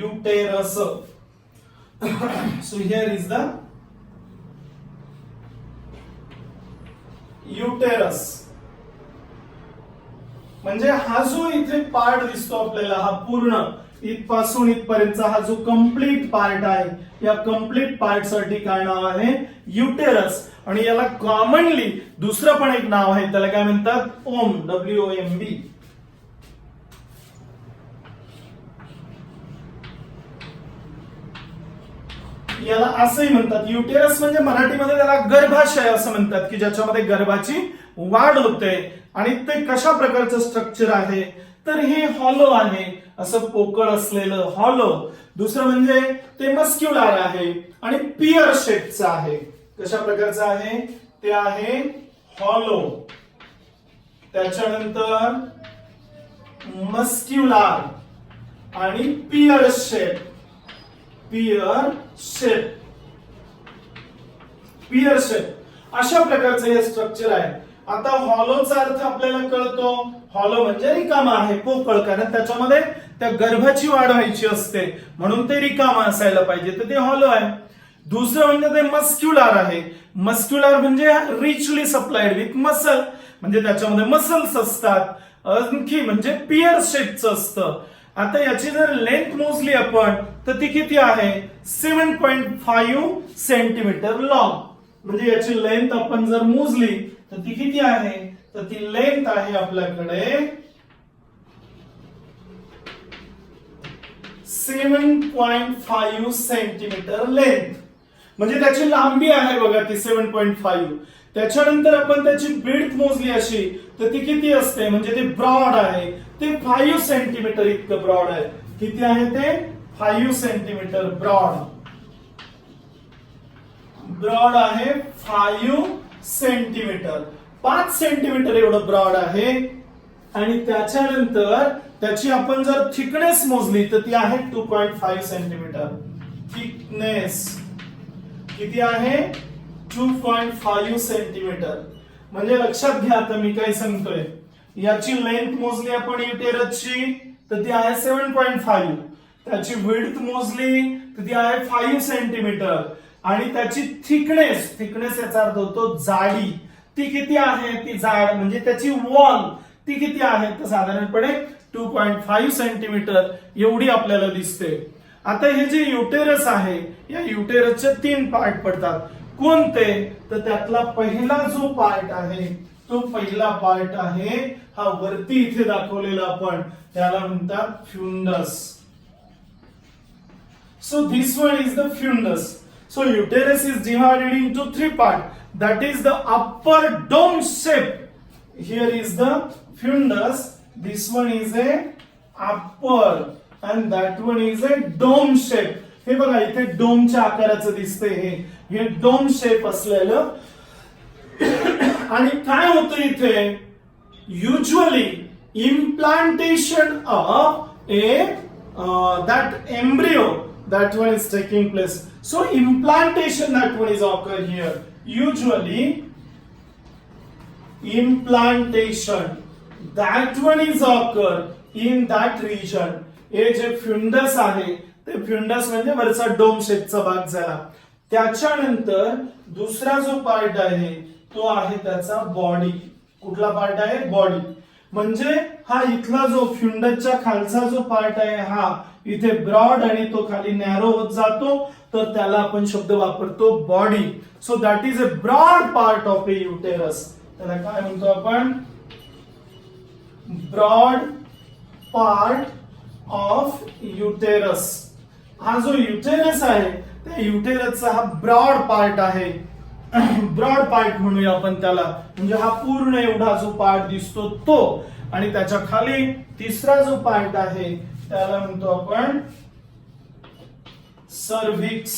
uterus. So here is the uterus. म्हणजे हा जो इथे पार्ट दिसतो आपल्याला, हा पूर्ण इथपासून इथपर्यंतचा हा जो कम्प्लीट पार्ट आहे, या कम्प्लीट पार्ट साठी काय नाव आहे? युटेरस. आणि याला कॉमनली दुसरं पण एक नाव आहे, त्याला काय म्हणतात? ओम, WOMB. याला असंही म्हणतात. युटेरस म्हणजे मराठीमध्ये त्याला गर्भाशय असं म्हणतात, की ज्याच्यामध्ये गर्भाची वाढ होते. आणि ते कशा प्रकारचं स्ट्रक्चर आहे? तर हे हॉलो आहे, असं पोकळ असलेलं हॉलो. दुसरं म्हणजे ते मस्क्युलर आहे आणि पियर शेपचं आहे. कशा प्रकारचं आहे? ते आहे हॉलो. त्याच्यानंतर मस्क्युलर आणि pier shape. Pier shape, pier shape अशा प्रकारचं हे स्ट्रक्चर आहे. आता हॉलोचा अर्थ आपल्याला कळतो. हॉलो म्हणजे रिकामा आहे, पोकळ, कारण त्याच्यामध्ये त्या गर्भाची वाढ व्हायची असते, म्हणून ते रिकामा असायला पाहिजे, तर ते हॉलो आहे. दुसरं म्हणजे ते मस्क्युलर आहे. मस्क्युलर म्हणजे रिचली सप्लाइड विथ मसल, म्हणजे त्याच्यामध्ये मसल्स असतात. आणखी म्हणजे पियर शेपचं असतं. आता याची जर लेंथ मोजली आपण तर ती किती आहे? 7.5 सेंटीमीटर लॉंग. म्हणजे याची लेंथ आपण जर मोजली तर ती किती आहे? तर ती लेंथ आहे आपल्याकडे 7.5 सेंटीमीटर लेंथ. म्हणजे त्याची लांबी आहे बघा ती 7.5. त्याच्यानंतर आपण त्याची ब्रीथ मोजली अशी तर ती किती असते? म्हणजे ते ब्रॉड आहे, ते 5 सेंटीमीटर इतकं ब्रॉड आहे. किती आहे ते? 5 सेंटीमीटर ब्रॉड. ब्रॉड आहे 5 सेंटीमीटर. 5 सेंटीमीटर एवढं ब्रॉड आहे. आणि त्याच्यानंतर त्याची आपण जर थिकनेस मोजली तर ती आहे 2.5 सेंटीमीटर. थिकनेस किती आहे? 2.5 सेंटीमीटर. म्हणजे लक्षात घ्या, आता मी काय सांगतोय, याची लेंथ मोजली आपण युटेरसची तर ती आहे 7.5. त्याची विड्थ मोजली तर ती आहे 5 सेंटीमीटर. आणि त्याची थिकनेस, थिकनेस याचा अर्थ होतो जाडी, ती किती आहे? ती जाड म्हणजे त्याची वॉल ती किती आहे? तर साधारणपणे 2.5 सेंटीमीटर एवढी आपल्याला दिसते. आता हे जे युटेरस आहे, या युटेरसचे 3 पार्ट पडतात. कोणते? तर त्यातला पहिला जो पार्ट आहे तो पहिला पार्ट आहे हा वरती इथे दाखवलेला, आपण त्याला म्हणतात fundus. So this one is the fundus. So uterus is divided into 3 parts. That is the upper dome shape. Here is the fundus. This one is a upper and that one is a dome shape. हे बघा इथे डोमच्या आकाराचं दिसतंय, हे dome shape असलेलं. आणि काय होतं इथे? Usually implantation of A that embryo, that one is taking place. So implantation, that one is occur here. Usually implantation, that one is occur in that region. हे जे फ्युंडस आहे ते फ्युंडस म्हणजे वरचा डोम शेपचा भाग झाला. त्याच्यानंतर दुसरा जो पार्ट आहे तो आहे त्याचा बॉडी. कुठला पार्ट आहे? बॉडी. म्हणजे हा इथला जो फ्युंडसच्या खालचा जो पार्ट आहे हा इथे ब्रॉड आणि तो खाली नॅरो होत जातो, तर त्याला आपण शब्द वापरतो body. So that is a broad part of a uterus. त्याला काय म्हणतो आपण? Broad part of uterus. हा जो युटेरस आहे त्या युटेरसचा हा ब्रॉड पार्ट आहे. ब्रॉड पार्ट म्हणूया आपण त्याला. म्हणजे हा पूर्ण एवढा जो पार्ट दिसतो तो. आणि त्याच्या खाली तिसरा जो पार्ट आहे त्याला म्हणतो आपण सर्व्हिक्स.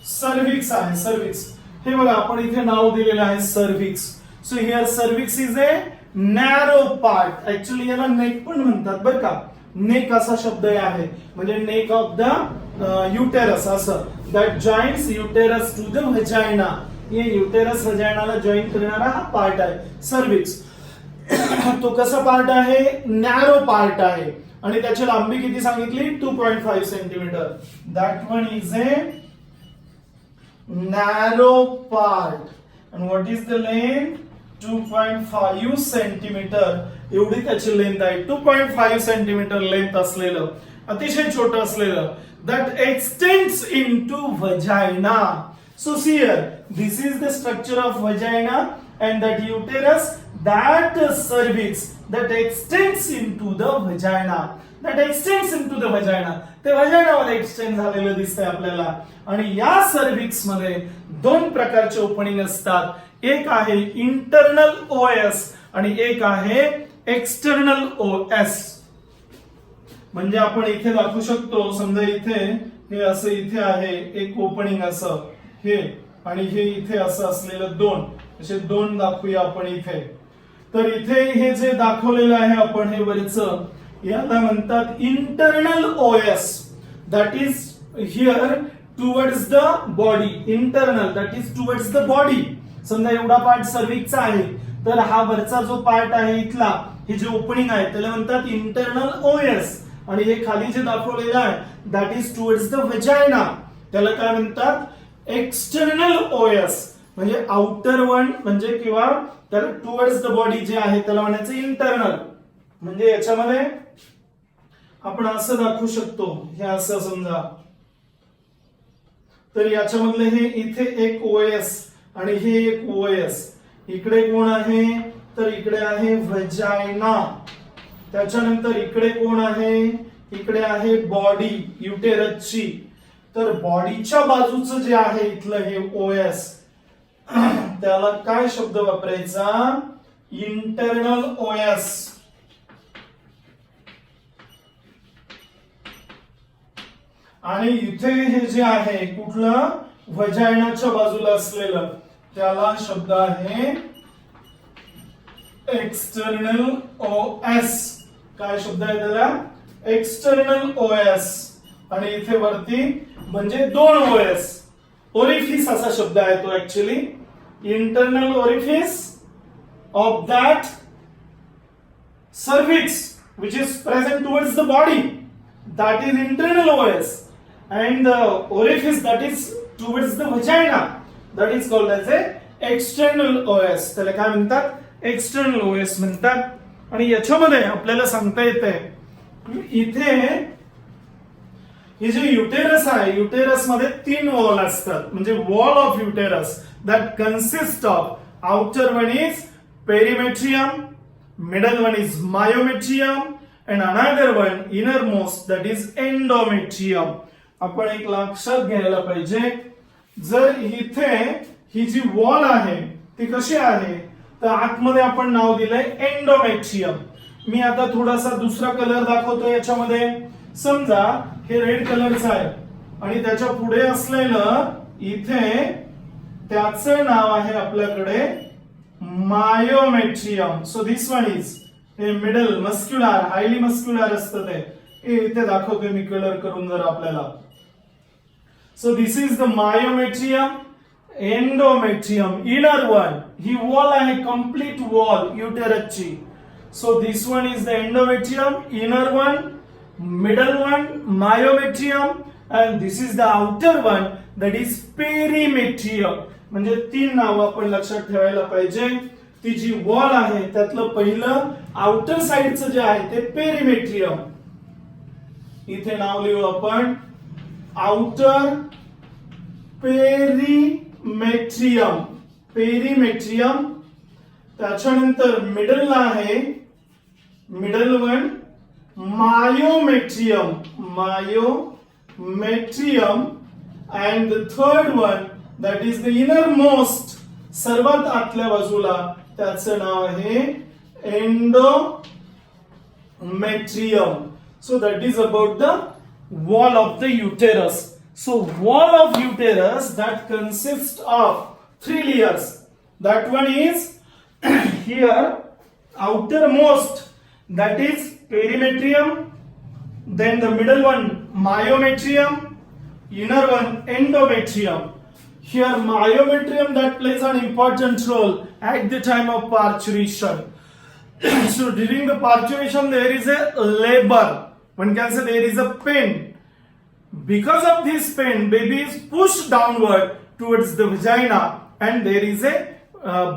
सर्व्हिक्स आहे, सर्व्हिक्स. हे बघा आपण इथे नाव दिलेलं आहे cervix. So here cervix is a narrow part. Actually याला नेक पण म्हणतात बरं का. नेक असा शब्द आहे, म्हणजे नेक ऑफ द युटेरस असं. That joints uterus to the vagina. हे युटेरस व्हजायनाला जॉईन करणारा हा पार्ट आहे सर्व्हिक्स. तो कसा पार्ट आहे? नॅरो पार्ट आहे. आणि त्याची लांबी किती सांगितली 2.5 centimetre. That one is a narrow part आणि what is the length 2.5 centimetre. एवढी त्याची लेंथ आहे. 2.5 सेंटीमीटर लेंथ असलेलं अतिशय छोटं असलेलं that extends into vagina. So see here, this is the structure of vagina and that uterus, that cervix that extends into the vagina. That extends into the vagina. ते vagina मध्ये extend झालेलं दिसतंय आपल्याला. आणि या सर्व्हिक्स मध्ये दोन प्रकारचे ओपनिंग असतात. एक आहे इंटरनल OS आणि एक आहे एक्सटर्नल OS. म्हणजे आपण इथे दाखवू शकतो, समजा इथे हे असं इथे आहे एक ओपनिंग असं हे आणि हे इथे असं असलेलं दोन, असे दोन दाखवूया आपण इथे. तर इथे हे जे दाखवलेलं आहे आपण हे वरचं याला म्हणतात internal OS. That is here towards the body. Internal that is towards the body. समजा एवढा पार्ट सर्व्हिक्सचा आहे तर हा वरचा जो पार्ट आहे इथला हे जे ओपनिंग आहे त्याला म्हणतात इंटरनल OS. आणि हे खाली जे दाखवलेलं आहे दॅट इज टुवर्ड्स द व्हजायना, त्याला काय म्हणतात एक्सटर्नल OS. म्हणजे आउटर वन म्हणजे किंवा त्याला टुवर्ड्स द बॉडी जे आहे त्याला म्हणायचं इंटरनल. म्हणजे याच्यामध्ये आपण असं दाखवू शकतो, हे असं समजा तर याच्यामधले हे इथे एक OS आणि हे एक OS. इकडे कोण आहे तर इकडे आहे व्हजायना. त्याच्यानंतर इकडे कोण आहे, इकडे आहे बॉडी युटेरसची. तर बॉडीच्या बाजूचं जे आहे इथलं हे OS त्याला काय शब्द वापरायचा इंटरनल OS. आणि इथे हे जे आहे कुठलं व्हजायनाच्या बाजूला असलेलं त्याला शब्द आहे एक्सटर्नल OS. काय शब्द आहे त्याला एक्सटर्नल OS. आणि इथे वरती म्हणजे दोन OS. ओरिफिस असा शब्द आहे तो actually. Internal orifice of that cervix which is present towards the body, that is internal OS, and the orifice that is towards the vagina that is called as a external OS. त्याला काय म्हणतात external OS म्हणतात. आणि याच्यामध्ये आपल्याला सांगता येते इथे हे जे युटेरस आहे युटेरस मध्ये तीन वॉल असतात. म्हणजे wall of uterus that consist of outer one is perimetrium, middle one is myometrium and another one innermost that is endometrium. आपण एक लक्षात घ्यायला पाहिजे, जर इथे ही जी वॉल आहे ती कशी आहे तर आतमध्ये आपण नाव दिलंय एंडोमेट्रियम. मी आता थोडासा दुसरा कलर दाखवतो याच्यामध्ये. समजा हे रेड कलरचं आहे आणि त्याच्या पुढे असलेलं इथे त्याचं नाव आहे आपल्याकडे myometrium. So this one is हे मिडल मस्क्युलर हायली मस्क्युलर असतं ते इथे दाखवतोय मी कलर करून जर आपल्याला. So this is the myometrium. Endometrium inner one ही वॉल आहे कंप्लीट वॉल युटेरसची. So this one is the endometrium inner one, middle one myometrium and this is the outer one that is perimetrium. म्हणजे तीन नाव आपण लक्षात ठेवायला पाहिजे. ती जी वॉल आहे त्यातलं पहिलं आउटर साइडचं जे आहे ते पेरिमेट्रियम. इथे नाव लिहू आपण आउटर पेरिमेट्रियम. पेरिमेट्रियम. त्याच्यानंतर मिडलला आहे middle one myometrium. Myometrium and the third one that is the innermost सर्वात आतल्या बाजूला त्याचं नाव आहे endometrium. So that is about the wall of the uterus. So wall of uterus that consists of three layers. That one is here outermost that is perimetrium, then the middle one myometrium, inner one endometrium. Here myometrium that plays an important role at the time of parturition. So during the parturition there is a labor. One can say there is a pen. Because of this pen, baby is pushed downward towards the vagina, and there is a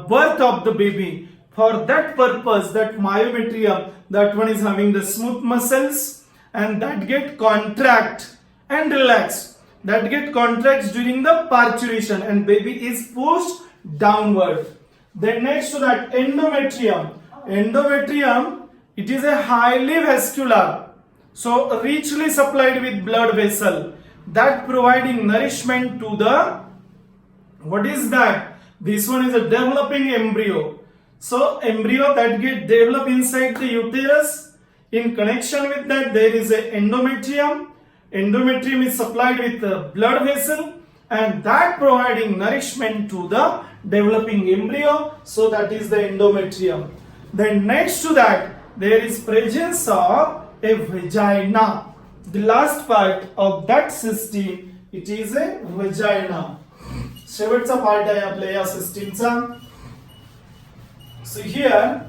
birth of the baby. For that purpose, that myometrium, that one is having the smooth muscles, and that get contract and relax. That get contracts during the parturition, and baby is pushed downward. Then next to that, endometrium. Endometrium, it is a highly vascular, so richly supplied with blood vessel, that providing nourishment to the, what is that? This one is a developing embryo. So embryo that get developed inside the uterus. In connection with that, there is a endometrium. Endometrium is supplied with a blood vessel, and that providing nourishment to the developing embryo. So that is the endometrium. Then next to that, there is presence of a vagina. The last part of that system, it is a vagina. शेवटचा part आहे आपल्या या सिस्टीमचा. So here